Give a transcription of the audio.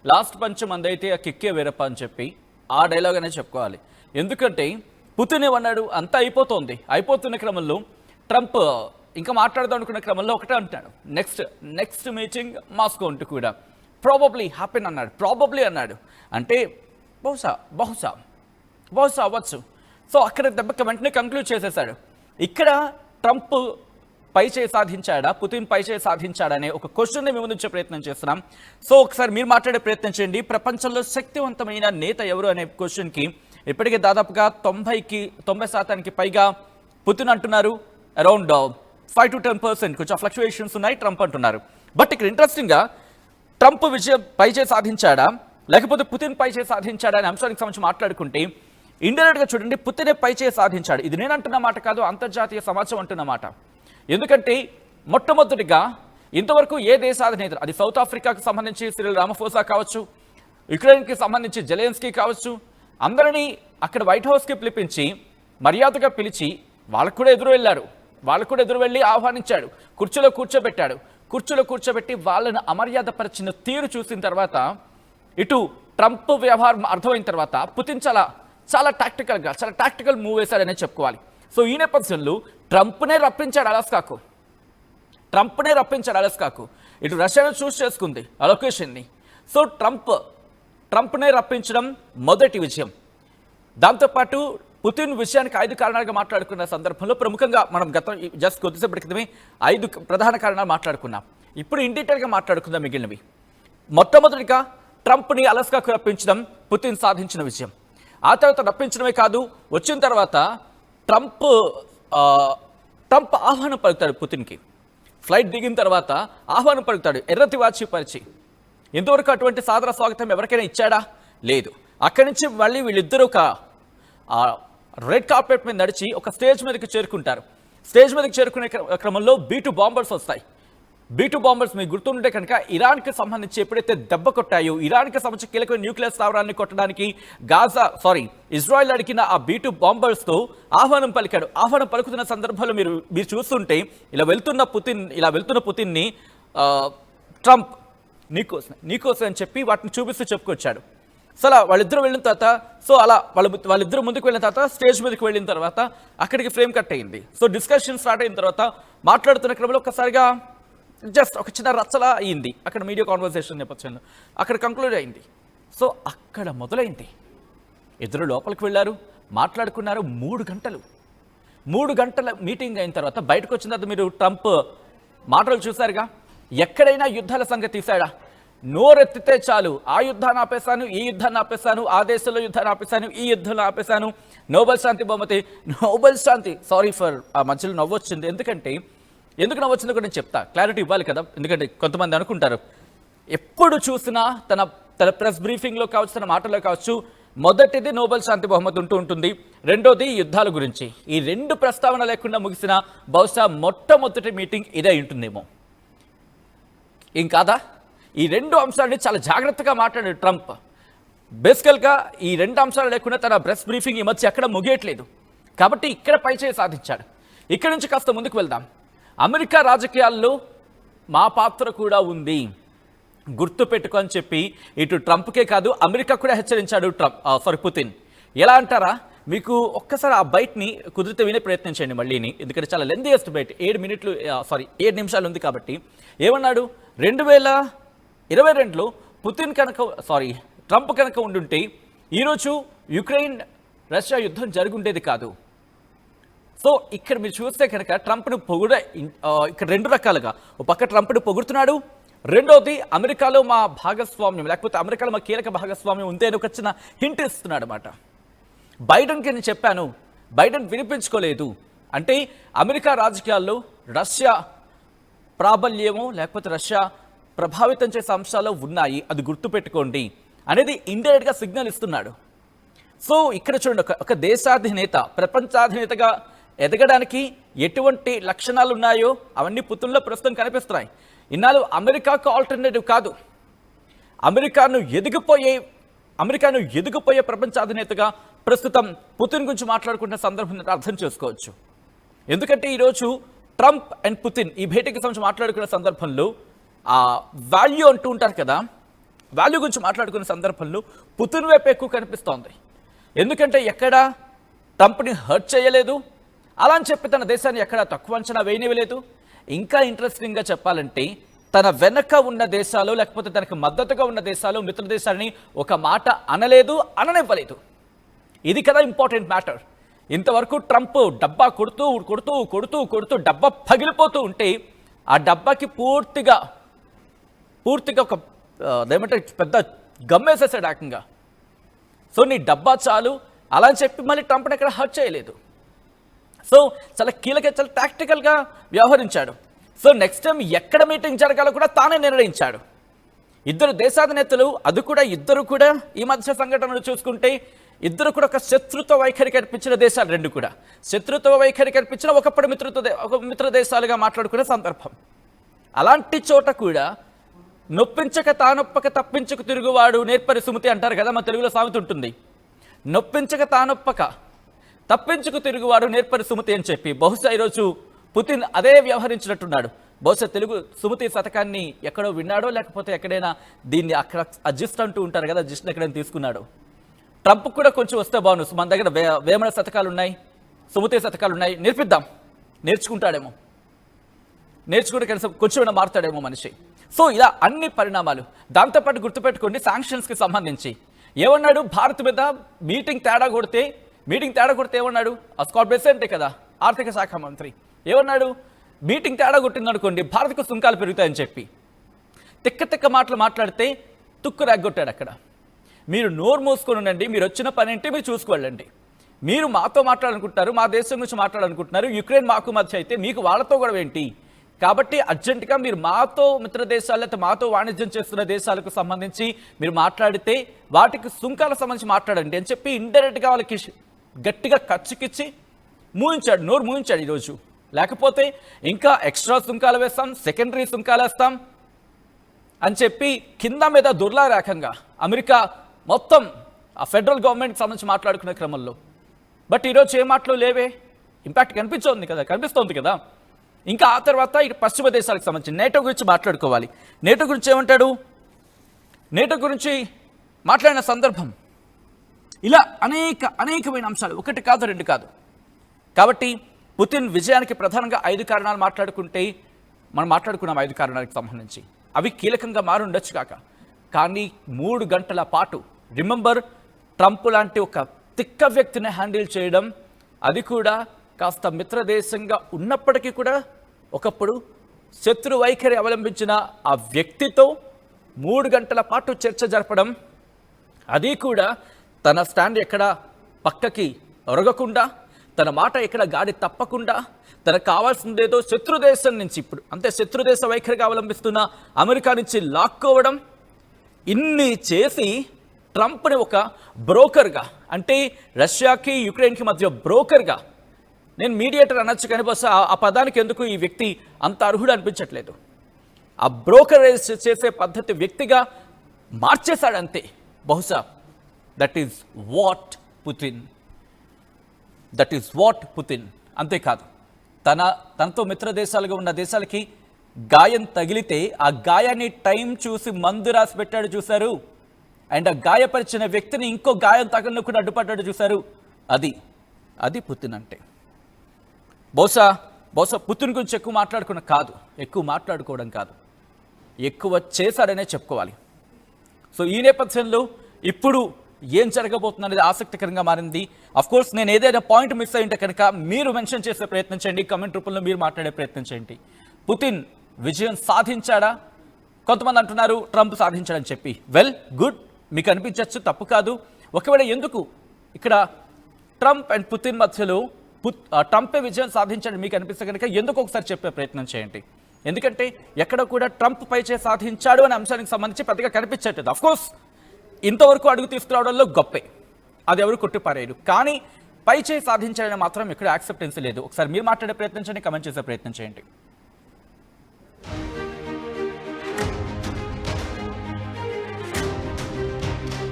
Last పంచం అందైతే ఆ కిక్కే వేరప్ప అని చెప్పి ఆ డైలాగ్ అనేది చెప్పుకోవాలి. ఎందుకంటే పుతిన్ ఏమన్నాడు, అంతా అయిపోతున్న క్రమంలో ట్రంప్ ఇంకా మాట్లాడదాం అనుకున్న క్రమంలో ఒకటే అంటాడు, నెక్స్ట్ మీటింగ్ మాస్కో అంటూ కూడా ప్రాబబ్లీ హ్యాపెన్ అన్నాడు. ప్రాబబ్లీ అన్నాడు అంటే బహుశా అవ్వచ్చు. సో అక్కడ దెబ్బకి వెంటనే కంక్లూడ్ చేసేసాడు. ఇక్కడ ట్రంప్ పై చేయి సాధించాడా, పుతిన్ పై చేయి సాధించాడా అనే ఒక క్వశ్చన్ని మేము ముందుంచే ప్రయత్నం చేస్తున్నాం. సో ఒకసారి మీరు మాట్లాడే ప్రయత్నం చేయండి. ప్రపంచంలో శక్తివంతమైన నేత ఎవరు అనే క్వశ్చన్కి ఇప్పటికే దాదాపుగా 90% పైగా పుతిన్ అంటున్నారు. అరౌండ్ 5 to 10% కొంచెం ఫ్లక్చుయేషన్స్ ఉన్నాయి, ట్రంప్ అంటున్నారు. బట్ ఇక్కడ ఇంట్రెస్టింగ్గా ట్రంప్ విజయం పై చేయి సాధించాడా లేకపోతే పుతిన్ పై చేయి సాధించాడా అనే అంశానికి సంబంధించి మాట్లాడుకుంటే ఇండైరెక్ట్గా చూడండి, పుతినే పై చేయి సాధించాడు. ఇది నేను అంటున్న మాట కాదు, అంతర్జాతీయ సమాజం అంటున్న మాట. ఎందుకంటే మొట్టమొదటిగా ఇంతవరకు ఏ దేశాధినేత, అది సౌత్ ఆఫ్రికాకు సంబంధించి సిరిల్ రామఫోసా కావచ్చు, యుక్రెయిన్కి సంబంధించి జెలెన్స్కీ కావచ్చు, అందరినీ అక్కడ వైట్ హౌస్కి పిలిపించి మర్యాదగా పిలిచి వాళ్ళకు కూడా ఎదురు వెళ్ళి ఆహ్వానించాడు, కుర్చీలో కూర్చోబెట్టి వాళ్ళను అమర్యాద పరిచిన తీరు చూసిన తర్వాత ఇటు ట్రంప్ వ్యవహారం అర్థమైన తర్వాత పుతిన్ చాలా టాక్టికల్ మూవ్ వేశాడనే చెప్పుకోవాలి. సో ఈ నేపథ్యంలో ట్రంప్నే రప్పించాడు అలస్కాకు. ఇటు రష్యాను చూస్ చేసుకుంది ఆ లొకేషన్ని. సో ట్రంప్నే రప్పించడం మొదటి విజయం. దాంతోపాటు పుతిన్ విషయానికి 5 కారణాలుగా మాట్లాడుకున్న సందర్భంలో ప్రముఖంగా మనం జస్ట్ కొద్దిసేపటి క్రితమే 5 ప్రధాన కారణాలు మాట్లాడుకున్నాం. ఇప్పుడు ఇన్ డీటెయిల్గా మాట్లాడుకుందాం మిగిలినవి. మొట్టమొదటిగా ట్రంప్ని అలస్కాకు రప్పించడం పుతిన్ సాధించిన విజయం. ఆ తర్వాత రప్పించడమే కాదు, వచ్చిన తర్వాత ట్రంప్ ఆహ్వానం పలుకుతాడు పుతిన్కి. ఫ్లైట్ దిగిన తర్వాత ఆహ్వానం పలుకుతాడు, ఎర్రతివాచి పరిచి. ఇంతవరకు అటువంటి సాదర స్వాగతం ఎవరికైనా ఇచ్చాడా? లేదు. అక్కడి నుంచి మళ్ళీ వీళ్ళిద్దరూ ఒక రెడ్ కార్పెట్ మీద నడిచి ఒక స్టేజ్ మీదకి చేరుకుంటారు. స్టేజ్ మీదకి చేరుకునే క్రమంలో B2 బాంబర్స్ వస్తాయి. B2 బాంబర్స్ మీకు గుర్తుంటే కనుక ఇరాన్కి సంబంధించి ఎప్పుడైతే దెబ్బ కొట్టాయో, ఇరాన్కి సంబంధించి కీలకమైన న్యూక్లియర్ స్థావరాన్ని కొట్టడానికి ఇజ్రాయెల్ అడిగిన ఆ B2 బాంబర్స్తో ఆహ్వానం పలికాడు. ఆహ్వానం పలుకుతున్న సందర్భంలో మీరు చూస్తుంటే ఇలా వెళ్తున్న పుతిన్ని ట్రంప్ నీకోసం అని చెప్పి వాటిని చూపిస్తూ చెప్పుకొచ్చాడు. సో అలా వాళ్ళిద్దరూ వెళ్ళిన తర్వాత వాళ్ళిద్దరూ ముందుకు వెళ్ళిన తర్వాత స్టేజ్ మీదకి వెళ్ళిన తర్వాత అక్కడికి ఫ్రేమ్ కట్ అయింది. సో డిస్కషన్ స్టార్ట్ అయిన తర్వాత మాట్లాడుతున్న క్రమంలో ఒక్కసారిగా జస్ట్ ఒక చిన్న రచ్చలా అయింది. అక్కడ మీడియా కాన్వర్సేషన్ నేపథ్యంలో అక్కడ కంక్లూడ్ అయింది. సో అక్కడ మొదలైంది. ఇద్దరు లోపలికి వెళ్ళారు, మాట్లాడుకున్నారు. 3 గంటల మీటింగ్ అయిన తర్వాత బయటకు వచ్చిన తర్వాత మీరు ట్రంప్ మాటలు చూశారుగా. ఎక్కడైనా యుద్ధాల సంగతి తీశాడా? నోరెత్తితే చాలు, ఆ యుద్ధాన్ని ఆపేశాను, ఈ యుద్ధాన్ని ఆపేశాను, ఆ దేశంలో యుద్ధాన్ని ఆపేశాను, ఈ యుద్ధంలో ఆపేశాను, నోబెల్ శాంతి సారీ ఫర్ ఆ మధ్యలో నవ్వొచ్చింది. ఎందుకు నవ్వొచ్చిందో కూడా నేను చెప్తా, క్లారిటీ ఇవ్వాలి కదా. ఎందుకంటే కొంతమంది అనుకుంటారు ఎప్పుడు చూసినా తన ప్రెస్ బ్రీఫింగ్లో కావచ్చు, తన మాటల్లో కావచ్చు, మొదటిది నోబెల్ శాంతి బహుమతి ఉంటుంది, రెండోది యుద్ధాల గురించి. ఈ 2 ప్రస్తావన లేకుండా ముగిసిన బహుశా మొట్టమొదటి మీటింగ్ ఇదే ఉంటుందేమో. ఏం కాదా? ఈ 2 అంశాలని చాలా జాగ్రత్తగా మాట్లాడాడు ట్రంప్. బేసికల్గా ఈ 2 అంశాలు లేకుండా తన ప్రెస్ బ్రీఫింగ్ ఈ మధ్య ఎక్కడ ముగియట్లేదు. కాబట్టి ఇక్కడ పై చేయి సాధించాడు. ఇక్కడ నుంచి కాస్త ముందుకు వెళ్దాం. అమెరికా రాజకీయాల్లో మా పాత్ర కూడా ఉంది, గుర్తుపెట్టుకో అని చెప్పి ఇటు ట్రంప్కే కాదు అమెరికా కూడా హెచ్చరించాడు పుతిన్. ఎలా అంటారా? మీకు ఒక్కసారి ఆ బైట్ని కుదిరితే వినే ప్రయత్నం చేయండి మళ్ళీని, ఎందుకంటే చాలా లెందియెస్ట్ బైట్, 7 నిమిషాలు ఉంది కాబట్టి. ఏమన్నాడు? 2022లో ట్రంప్ కనుక ఉండుంటే ఈరోజు యుక్రెయిన్ రష్యా యుద్ధం జరుగుండేది కాదు. సో ఇక్కడ మీరు చూస్తే కనుక ట్రంప్ను ఇక్కడ 2 రకాలుగా, ఒక పక్క ట్రంప్ను పొగుడుతున్నాడు, రెండోది అమెరికాలో మా భాగస్వామ్యం లేకపోతే అమెరికాలో మా కీలక భాగస్వామ్యం ఉంది అని ఒక చిన్న హింట్ ఇస్తున్నాడు అన్నమాట. బైడెన్కి నేను చెప్పాను, బైడెన్ వినిపించుకోలేదు. అంటే అమెరికా రాజకీయాల్లో రష్యా ప్రాబల్యమో లేకపోతే రష్యా ప్రభావితం చేసే అంశాలు ఉన్నాయి, అది గుర్తుపెట్టుకోండి అనేది ఇండైరెక్ట్గా సిగ్నల్ ఇస్తున్నాడు. సో ఇక్కడ చూడండి, ఒక దేశాధినేత ప్రపంచాధినేతగా ఎదగడానికి ఎటువంటి లక్షణాలు ఉన్నాయో అవన్నీ పుతిన్లో ప్రస్తుతం కనిపిస్తున్నాయి. ఇన్నాళ్ళు అమెరికాకు ఆల్టర్నేటివ్ కాదు, అమెరికాను ఎదిగిపోయే ప్రపంచాధినేతగా ప్రస్తుతం పుతిన్ గురించి మాట్లాడుకుంటున్న సందర్భం అర్థం చేసుకోవచ్చు. ఎందుకంటే ఈరోజు ట్రంప్ అండ్ పుతిన్ ఈ భేటీకి సంబంధించి మాట్లాడుకునే సందర్భంలో ఆ వాల్యూ అంటూ ఉంటారు కదా, వాల్యూ గురించి మాట్లాడుకునే సందర్భంలో పుతిన్ వైపు ఎక్కువ కనిపిస్తోంది. ఎందుకంటే ఎక్కడ ట్రంప్ని హర్ట్ చేయలేదు, అలా అని చెప్పి తన దేశాన్ని ఎక్కడ తక్కువ అంచనా వేయనివ్వలేదు. ఇంకా ఇంట్రెస్టింగ్గా చెప్పాలంటే తన వెనక ఉన్న దేశాలు లేకపోతే తనకు మద్దతుగా ఉన్న దేశాలు మిత్ర దేశాలని ఒక మాట అనలేదు, అననివ్వలేదు. ఇది కదా ఇంపార్టెంట్ మ్యాటర్. ఇంతవరకు ట్రంప్ డబ్బా కొడుతూ కొడుతూ కొడుతూ కొడుతూ డబ్బా పగిలిపోతూ ఉంటే ఆ డబ్బాకి పూర్తిగా ఒక ఏమంటే పెద్ద గమ్మేసేసాడు ఏకంగా. సో నీ డబ్బా చాలు అలా అని చెప్పి మళ్ళీ ట్రంప్ని ఎక్కడ హర్ట్ చేయలేదు. సో చాలా చాలా టాక్టికల్గా వ్యవహరించాడు. సో నెక్స్ట్ టైం ఎక్కడ మీటింగ్ జరగాలో కూడా తానే నిర్ణయించాడు. ఇద్దరు దేశాధినేతలు, అది కూడా ఇద్దరు కూడా ఈ మధ్య సంఘటనలు చూసుకుంటే ఇద్దరు కూడా ఒక శత్రుత్వ వైఖరి కనిపించిన దేశాలు, రెండు కూడా శత్రుత్వ వైఖరి కనిపించిన ఒకప్పుడు మిత్ర దేశాలుగా మాట్లాడుకునే సందర్భం. అలాంటి చోట కూడా నొప్పించక తానొప్పక తప్పించక తిరుగువాడు నేర్పరి సుమతి అంటారు కదా, మన తెలుగులో సామెత ఉంటుంది. నొప్పించక తానొప్పక తప్పించుకు తిరుగువాడు నేర్పరి సుమతి అని చెప్పి బహుశా ఈరోజు పుతిన్ అదే వ్యవహరించినట్టున్నాడు. బహుశా తెలుగు సుమతి శతకాన్ని ఎక్కడో విన్నాడో లేకపోతే ఎక్కడైనా దీన్ని అక్కడ అజిస్ట్ అంటూ ఉంటారు కదా, అజిస్ట్ ఎక్కడైనా తీసుకున్నాడు. ట్రంప్ కూడా కొంచెం వస్తే బాగుండు. మన దగ్గర వేమన శతకాలు ఉన్నాయి, సుమతి శతకాలు ఉన్నాయి, నేర్పిద్దాం, నేర్చుకుంటాడేమో, నేర్చుకుంటే కనీసం కొంచెం మారుతాడేమో మనిషి. సో ఇలా అన్ని పరిణామాలు. దాంతోపాటు గుర్తుపెట్టుకోండి, శాంక్షన్స్కి సంబంధించి ఏమన్నాడు, భారత్ మీద మీటింగ్ తేడా కొడితే ఏమన్నాడు, స్కాట్ బెసెంటే కదా ఆర్థిక శాఖ మంత్రి, ఏమన్నాడు, మీటింగ్ తేడా కొట్టిందనుకోండి భారత్కు సుంకాలు పెరుగుతాయని చెప్పి తిక్క మాటలు మాట్లాడితే తుక్కు రాగొట్టాడు అక్కడ. మీరు నోరు మూసుకొని ఉండండి, మీరు వచ్చిన పని ఏంటి మీరు చూసుకోవాలండి. మీరు మాతో మాట్లాడాలనుకుంటున్నారు, మా దేశం గురించి మాట్లాడాలనుకుంటున్నారు, యుక్రెయిన్ మాకు మధ్య అయితే మీకు వాళ్ళతో కూడా ఏంటి, కాబట్టి అర్జెంటుగా మీరు మాతో మిత్ర దేశాలు లేకపోతే మాతో వాణిజ్యం చేస్తున్న దేశాలకు సంబంధించి మీరు మాట్లాడితే వాటికి సుంకాలకు సంబంధించి మాట్లాడండి అని చెప్పి ఇండైరెక్ట్గా వాళ్ళకి గట్టిగా ఖర్చుకిచ్చి నోరు మూయించాడు ఈరోజు. లేకపోతే ఇంకా ఎక్స్ట్రా సుంకాలు వేస్తాం, సెకండరీ సుంకాలు వేస్తాం అని చెప్పి కింద మీద దుర్లారేఖంగా అమెరికా మొత్తం ఆ ఫెడరల్ గవర్నమెంట్కి సంబంధించి మాట్లాడుకునే క్రమంలో. బట్ ఈరోజు ఏ మాటలు లేవే, ఇంపాక్ట్ కనిపిస్తోంది కదా. ఇంకా ఆ తర్వాత ఇటు పశ్చిమ దేశాలకు సంబంధించి నేటో గురించి మాట్లాడుకోవాలి. నేటో గురించి ఏమంటాడు, నేటో గురించి మాట్లాడిన సందర్భం ఇలా అనేకమైన అంశాలు, ఒకటి కాదు రెండు కాదు. కాబట్టి పుతిన్ విజయానికి ప్రధానంగా 5 కారణాలు మనం మాట్లాడుకున్నాం 5 కారణాలకు సంబంధించి. అవి కీలకంగా మారుండొచ్చు కాక, కానీ 3 గంటల పాటు రిమెంబర్ ట్రంప్ లాంటి ఒక తిక్క వ్యక్తిని హ్యాండిల్ చేయడం, అది కూడా కాస్త మిత్రదేశంగా ఉన్నప్పటికీ కూడా ఒకప్పుడు శత్రు వైఖరి అవలంబించిన ఆ వ్యక్తితో 3 గంటల పాటు చర్చ జరపడం, అది కూడా తన స్టాండ్ ఎక్కడ పక్కకి ఒరగకుండా, తన మాట ఎక్కడ గాడి తప్పకుండా, తనకు కావాల్సిందేదో శత్రుదేశం నుంచి ఇప్పుడు శత్రుదేశ వైఖరిగా అవలంబిస్తున్న అమెరికా నుంచి లాక్కోవడం, ఇన్ని చేసి ట్రంప్ని ఒక బ్రోకర్గా, అంటే రష్యాకి యుక్రెయిన్కి మధ్య బ్రోకర్గా, నేను మీడియేటర్ అనొచ్చు కానీ బహుశా ఆ పదానికి ఎందుకు ఈ వ్యక్తి అంత అర్హుడు అనిపించట్లేదు, ఆ బ్రోకరేజ్ చేసే పద్ధతి వ్యక్తిగా మార్చేశాడంతే. బహుశా దట్ ఈజ్ వాట్ పుతిన్. అంతేకాదు తనతో మిత్ర దేశాలుగా ఉన్న దేశాలకి గాయం తగిలితే ఆ గాయాన్ని టైం చూసి మందు రాసి పెట్టాడు చూశారు, అండ్ ఆ గాయపరిచిన వ్యక్తిని ఇంకో గాయం తగలకుండా అడ్డుపడ్డాడు చూశారు. అది పుతిన్ అంటే. బహుశా పుతిన్ గురించి ఎక్కువ మాట్లాడుకోవడం కాదు, ఎక్కువ చేశాడనే చెప్పుకోవాలి. సో ఈ నేపథ్యంలో ఇప్పుడు ఏం జరగబోతుంది అనేది ఆసక్తికరంగా మారింది. అఫ్కోర్స్ నేను ఏదైనా పాయింట్ మిస్ అయి ఉంటే కనుక మీరు మెన్షన్ చేసే ప్రయత్నం చేయండి, కామెంట్ రూపంలో మీరు మాట్లాడే ప్రయత్నం చేయండి. పుతిన్ విజయం సాధించాడా? కొంతమంది అంటున్నారు ట్రంప్ సాధించాడని చెప్పి. వెల్, గుడ్, మీకు అనిపించవచ్చు, తప్పు కాదు. ఒకవేళ ఎందుకు ఇక్కడ ట్రంప్ అండ్ పుతిన్ మధ్యలో ట్రంపే విజయం సాధించాడని మీకు అనిపిస్తే కనుక ఎందుకు ఒకసారి చెప్పే ప్రయత్నం చేయండి. ఎందుకంటే ఎక్కడ కూడా ట్రంప్ పైచే సాధించాడు అనే అంశానికి సంబంధించి పెద్దగా కనిపించట్లేదు. అఫ్కోర్స్ ఇంతవరకు అడుగు తీసుకురావడంలో గొప్పే, అది ఎవరు కొట్టిపారేయరు, కానీ పైచే సాధించాడని మాత్రం ఇక్కడ యాక్సెప్టెన్స్ లేదు. ఒకసారి మీరు మాట్లాడే ప్రయత్నం చేయండి, కమెంట్ చేసే ప్రయత్నం చేయండి.